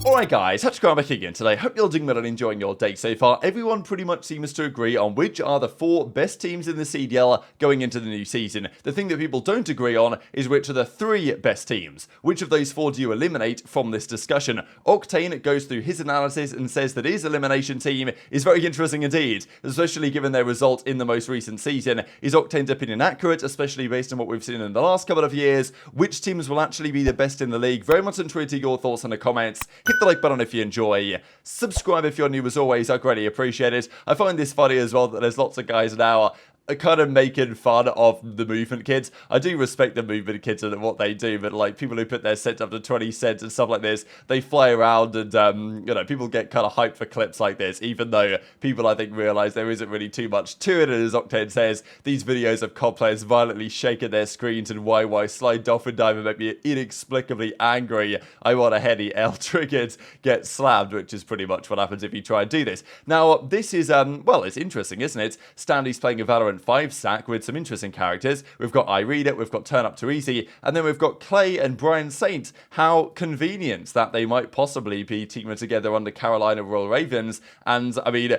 Alright guys, TacticalRab back again today. Hope you're doing well and enjoying your day so far. Everyone pretty much seems to agree on which are the 4 best teams in the CDL going into the new season. The thing that people don't agree on is which are the 3 best teams. Which of those 4 do you eliminate from this discussion? Octane goes through his analysis and says that his elimination team is very interesting indeed, especially given their result in the most recent season. Is Octane's opinion accurate, especially based on what we've seen in the last couple of years? Which teams will actually be the best in the league? Very much intrigued to your thoughts in the comments. Hit the like button if you enjoy. Subscribe if you're new as always. I greatly appreciate it. I find this funny as well that there's lots of guys now kind of making fun of the movement kids. I do respect the movement kids and what they do, but like people who put their sets up to 20 cents and stuff like this, they fly around and you know, people get kind of hyped for clips like this, even though people I think realize there isn't really too much to it. And as Octane says, these videos of COD players violently shaking their screens and YY slide dolphin dive and make me inexplicably angry. I want a heady L triggered, get slammed, which is pretty much what happens if you try and do this. Now this is well, it's interesting, isn't it? Standy's playing a Valorant 5 stack with some interesting characters. We've got iReader, we've got Turn Up to Easy, and then we've got Clay and Brian Saint. How convenient that they might possibly be teaming together under Carolina Royal Ravens. And I mean,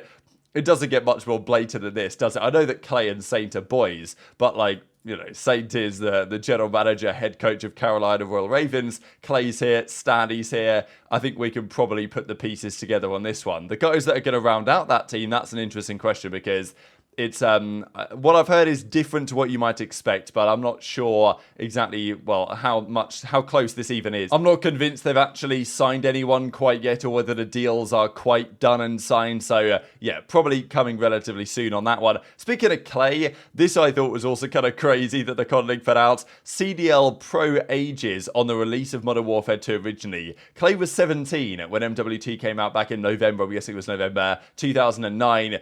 it doesn't get much more blatant than this, does it? I know that Clay and Saint are boys, but like, you know, Saint is the general manager, head coach of Carolina Royal Ravens. Clay's here, Standy's here. I think we can probably put the pieces together on this one. The guys that are going to round out that team, that's an interesting question because it's what I've heard is different to what you might expect, but I'm not sure exactly, well, how close this even is. I'm not convinced they've actually signed anyone quite yet, or whether the deals are quite done and signed. So yeah, probably coming relatively soon on that one. Speaking of Clay, this I thought was also kind of crazy that the COD League put out CDL Pro ages on the release of Modern Warfare 2 originally. Clay was 17 when MWT came out back in November. I'm guessing it was November 2009.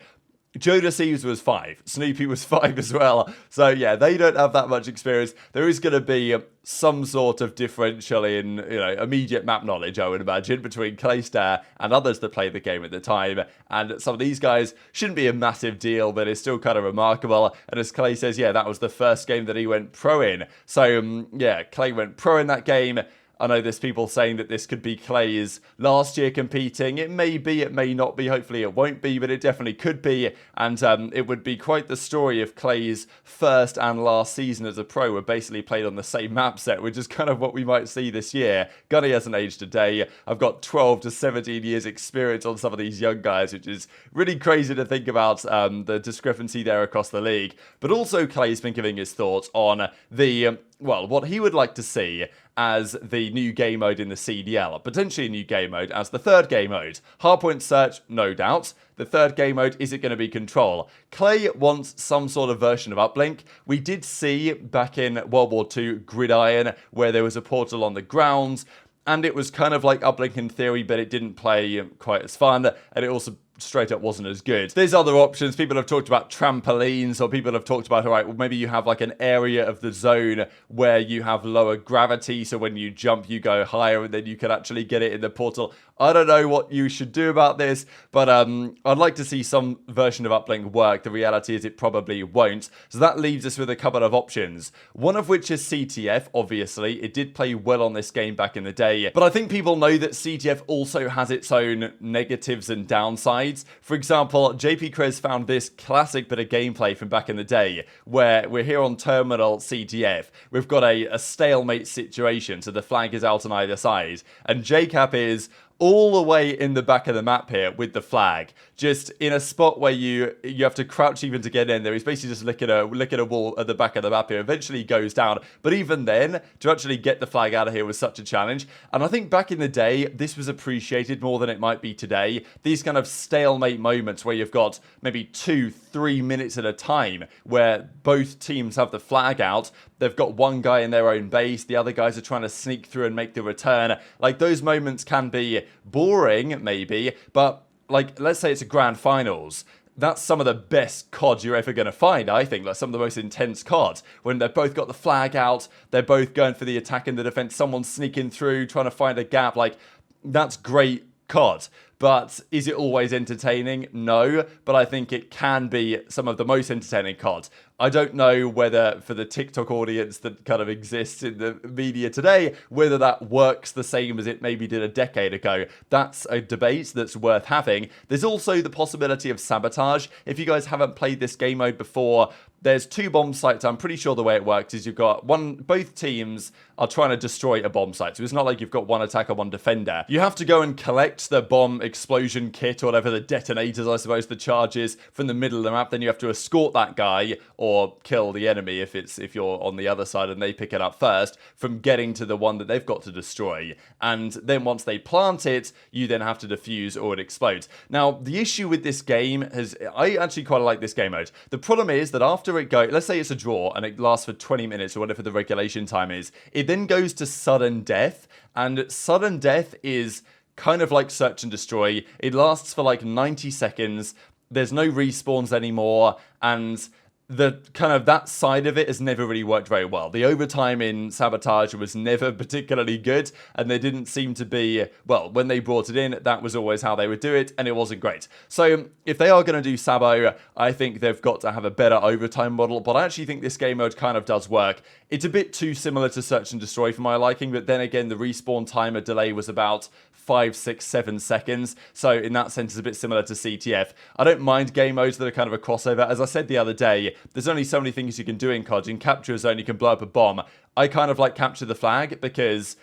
Thieves was 5. Snoopy was 5 as well. So yeah, they don't have that much experience. There is going to be some sort of differential in, you know, immediate map knowledge, I would imagine, between Clayster and others that played the game at the time. And some of these guys shouldn't be a massive deal, but it's still kind of remarkable. And as Clay says, yeah, that was the first game that he went pro in. So yeah, Clay went pro in that game. I know there's people saying that this could be Clay's last year competing. It may be, it may not be. Hopefully it won't be, but it definitely could be. And it would be quite the story if Clay's first and last season as a pro were basically played on the same map set, which is kind of what we might see this year. Gunny hasn't aged a day. I've got 12 to 17 years experience on some of these young guys, which is really crazy to think about the discrepancy there across the league. But also Clay's been giving his thoughts on the well, what he would like to see as the new game mode in the CDL, potentially a new game mode as the third game mode. Hardpoint search, no doubt. The third game mode, is it going to be control? Clay wants some sort of version of uplink. We did see back in World War II Gridiron where there was a portal on the ground, and it was kind of like uplink in theory, but it didn't play quite as fun, and it also straight up wasn't as good. There's other options. People have talked about trampolines, or people have talked about, all right, well, maybe you have like an area of the zone where you have lower gravity, so when you jump you go higher and then you can actually get it in the portal. I don't know what you should do about this, but I'd like to see some version of uplink work. The reality is it probably won't. So that leaves us with a couple of options. One of which is CTF, obviously. It did play well on this game back in the day, but I think people know that CTF also has its own negatives and downsides. For example, JP Krez found this classic bit of gameplay from back in the day, where we're here on terminal CTF. We've got a stalemate situation, so the flag is out on either side, and JCap is all the way in the back of the map here with the flag, just in a spot where you have to crouch even to get in there. He's basically just licking a wall at the back of the map here. Eventually he goes down, but even then, to actually get the flag out of here was such a challenge. And I think back in the day, this was appreciated more than it might be today. These kind of stalemate moments where you've got maybe 2-3 minutes at a time where both teams have the flag out. They've got one guy in their own base, the other guys are trying to sneak through and make the return. Like, those moments can be boring, maybe, but like, let's say it's a grand finals. That's some of the best COD you're ever going to find, I think. Like, some of the most intense COD. When they've both got the flag out, they're both going for the attack and the defense, someone's sneaking through, trying to find a gap. Like, that's great COD. But is it always entertaining? No, but I think it can be some of the most entertaining COD. I don't know whether for the TikTok audience that kind of exists in the media today, whether that works the same as it maybe did a decade ago. That's a debate that's worth having. There's also the possibility of Sabotage. If you guys haven't played this game mode before, there's 2 bomb sites. I'm pretty sure the way it works is you've got both teams are trying to destroy a bomb site. So it's not like you've got one attacker, one defender. You have to go and collect the bomb explosion kit or whatever, the detonators, I suppose, the charges from the middle of the map. Then you have to escort that guy or kill the enemy if you're on the other side and they pick it up first from getting to the one that they've got to destroy. And then once they plant it, you then have to defuse or it explodes. Now, the issue with this game I actually quite like this game mode. The problem is that after it goes, let's say it's a draw and it lasts for 20 minutes or whatever the regulation time is, it then goes to sudden death, and sudden death is kind of like search and destroy. It lasts for like 90 seconds. There's no respawns anymore, and the kind of that side of it has never really worked very well. The overtime in Sabotage was never particularly good, and they didn't seem to be, well, when they brought it in, that was always how they would do it, and it wasn't great. So if they are going to do Sabo, I think they've got to have a better overtime model, but I actually think this game mode kind of does work. It's a bit too similar to Search and Destroy for my liking, but then again, the respawn timer delay was about 5, 6, 7 seconds. So in that sense, it's a bit similar to CTF. I don't mind game modes that are kind of a crossover. As I said the other day, there's only so many things you can do in COD. In Capture Zone, you can blow up a bomb. I kind of like Capture the Flag because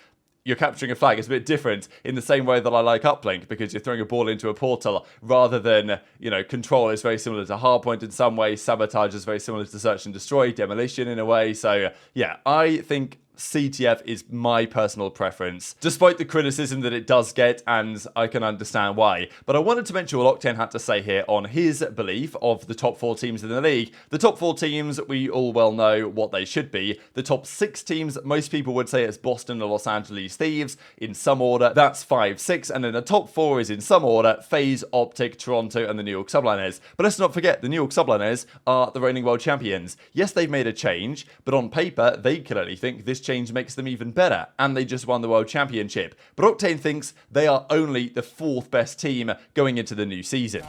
you're capturing a flag. It's a bit different in the same way that I like Uplink, because you're throwing a ball into a portal rather than, Control is very similar to Hardpoint in some ways. Sabotage is very similar to Search and Destroy, Demolition in a way. So yeah, I think CTF is my personal preference, despite the criticism that it does get, and I can understand why. But I wanted to mention what Octane had to say here on his belief of the top 4 teams in the league. The top 4 teams, we all well know what they should be. The top 6 teams, most people would say it's Boston and Los Angeles Thieves. In some order, that's 5, 6, and then the top 4 is in some order FaZe, OpTic, Toronto, and the New York Subliners. But let's not forget, the New York Subliners are the reigning world champions. Yes, they've made a change, but on paper, they clearly think this change makes them even better, and they just won the World Championship. But Octane thinks they are only the 4th best team going into the new season.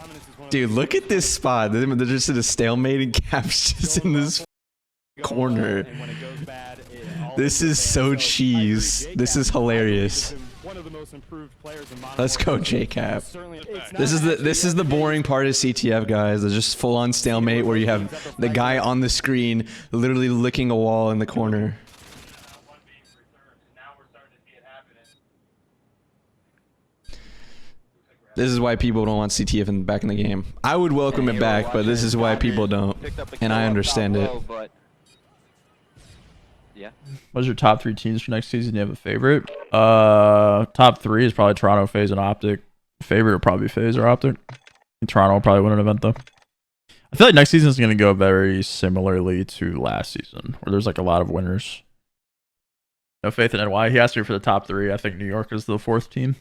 Dude, look at this spot. They're just in a stalemate, and Cap's just in this corner. This is so cheese. This is hilarious. Let's go, JCap. This is the boring part of CTF, guys. It's just full-on stalemate where you have the guy on the screen literally licking a wall in the corner. This is why people don't want CTF back in the game. I would welcome it back, but this is why people don't, and I understand it. Yeah. What's your top 3 teams for next season? You have a favorite? Top 3 is probably Toronto, FaZe, and OpTic. Favorite would probably be FaZe or OpTic. Toronto will probably win an event though. I feel like next season is going to go very similarly to last season, where there's like a lot of winners. No faith in NY. He asked me for the top 3. I think New York is the 4th team.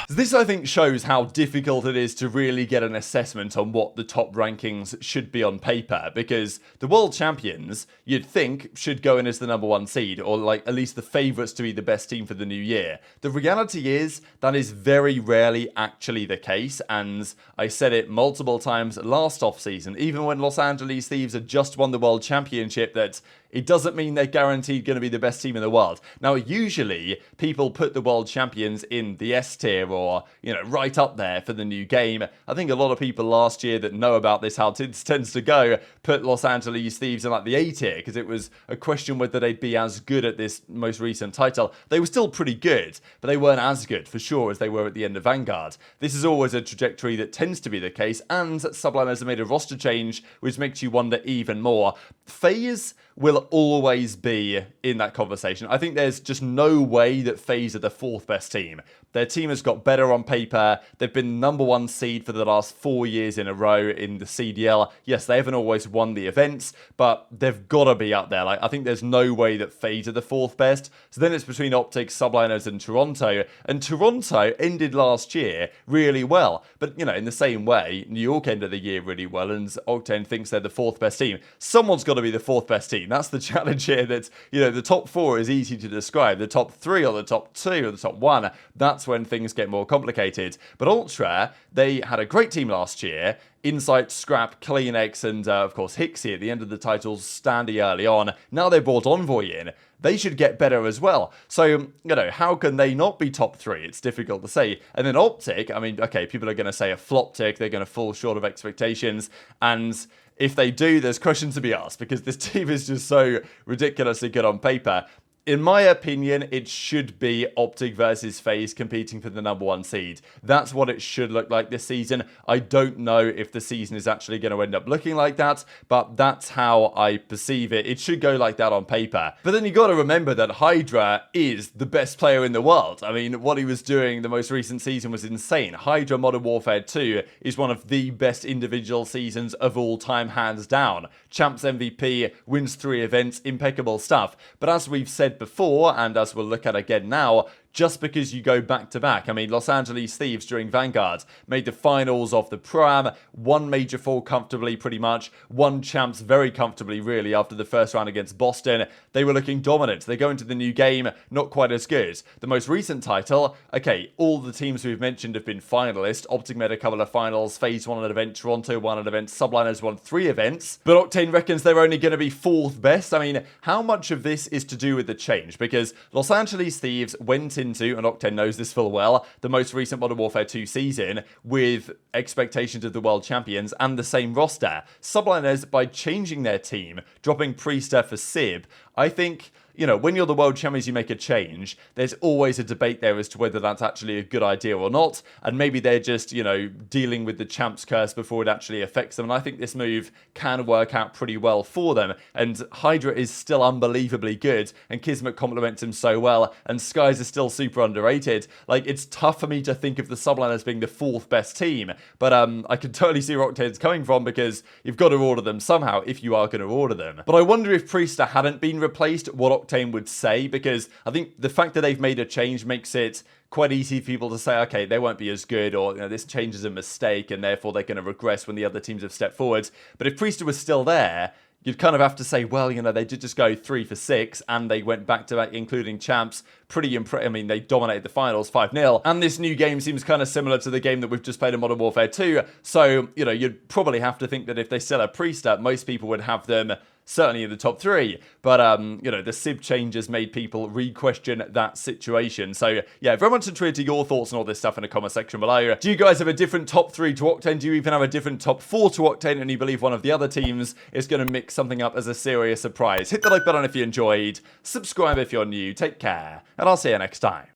This, I think, shows how difficult it is to really get an assessment on what the top rankings should be on paper, because the world champions, you'd think, should go in as the #1 seed, or like at least the favourites to be the best team for the new year. The reality is that is very rarely actually the case, and I said it multiple times last offseason, even when Los Angeles Thieves had just won the world championship, that it doesn't mean they're guaranteed going to be the best team in the world. Now, usually, people put the world champions in the S tier or, right up there for the new game. I think a lot of people last year that know about this, how it tends to go, put Los Angeles Thieves in like the A tier, because it was a question whether they'd be as good at this most recent title. They were still pretty good, but they weren't as good, for sure, as they were at the end of Vanguard. This is always a trajectory that tends to be the case, and Subliners have made a roster change, which makes you wonder even more. FaZe will always be in that conversation. I think there's just no way that FaZe are the 4th best team. Their team has got better on paper. They've been #1 seed for the last 4 years in a row in the CDL. Yes, they haven't always won the events, but they've got to be up there. I think there's no way that FaZe are the 4th best. So then it's between OpTic, Subliners, and Toronto. And Toronto ended last year really well. But, in the same way, New York ended the year really well, and Octane thinks they're the 4th best team. Someone's got to be the 4th best team. That's the challenge here, that, you know, the top 4 is easy to describe. The top 3 or the top 2 or the top 1, that's when things get more complicated. But Ultra, they had a great team last year. Insight, Scrap, CleanX, and of course Hixie at the end of the titles, Standy early on. Now they brought Envoy in. They should get better as well. So, you know, how can they not be top 3? It's difficult to say. And then OpTic, I mean, okay, people are going to say a flop tick. They're going to fall short of expectations. And if they do, there's questions to be asked, because this team is just so ridiculously good on paper. In my opinion, it should be OpTic versus FaZe competing for the #1 seed. That's what it should look like this season. I don't know if the season is actually going to end up looking like that, but that's how I perceive it. It should go like that on paper. But then you got to remember that HyDra is the best player in the world. I mean, what he was doing the most recent season was insane. HyDra Modern Warfare 2 is one of the best individual seasons of all time, hands down. Champs MVP, wins 3 events, impeccable stuff. But as we've said before, and as we'll look at again now, just because you go back-to-back. I mean, Los Angeles Thieves during Vanguard made the finals of the Pro-Am, won Major 4 comfortably pretty much, won Champs very comfortably really after the first round against Boston. They were looking dominant. They go into the new game, not quite as good. The most recent title, okay, all the teams we've mentioned have been finalists. OpTic made a couple of finals, FaZe won an event, Toronto won an event, Subliners won 3 events, but Octane reckons they're only going to be 4th best. I mean, how much of this is to do with the change? Because Los Angeles Thieves went into, and Octane knows this full well, the most recent Modern Warfare 2 season with expectations of the world champions and the same roster. Subliners, by changing their team, dropping Priestahh for Sib, I think, you know, when you're the world champions, you make a change. There's always a debate there as to whether that's actually a good idea or not. And maybe they're just, you know, dealing with the champs curse before it actually affects them. And I think this move can work out pretty well for them. And HyDra is still unbelievably good. And Kismet complements him so well. And Skyz is still super underrated. Like, it's tough for me to think of the Subliners being the 4th best team. But I can totally see where Octane's coming from, because you've got to order them somehow if you are going to order them. But I wonder if Priestahh hadn't been replaced, what Octane would say, because I think the fact that they've made a change makes it quite easy for people to say, okay, they won't be as good, or, you know, this change is a mistake and therefore they're going to regress when the other teams have stepped forward. But if Priestahh was still there, you'd kind of have to say, well, you know, they did just go 3 for 6 and they went back-to-back, including champs. Pretty impressive. I mean, they dominated the finals 5-0. And this new game seems kind of similar to the game that we've just played in Modern Warfare 2. So, you know, you'd probably have to think that if they sell a Priestahh, most people would have them certainly in the top 3. But, you know, the Sib changes made people re-question that situation. So, yeah, very much intrigued to your thoughts on all this stuff in the comment section below. Do you guys have a different top 3 to Octane? Do you even have a different top 4 to Octane, and you believe one of the other teams is going to mix something up as a serious surprise? Hit the like button if you enjoyed. Subscribe if you're new. Take care, and I'll see you next time.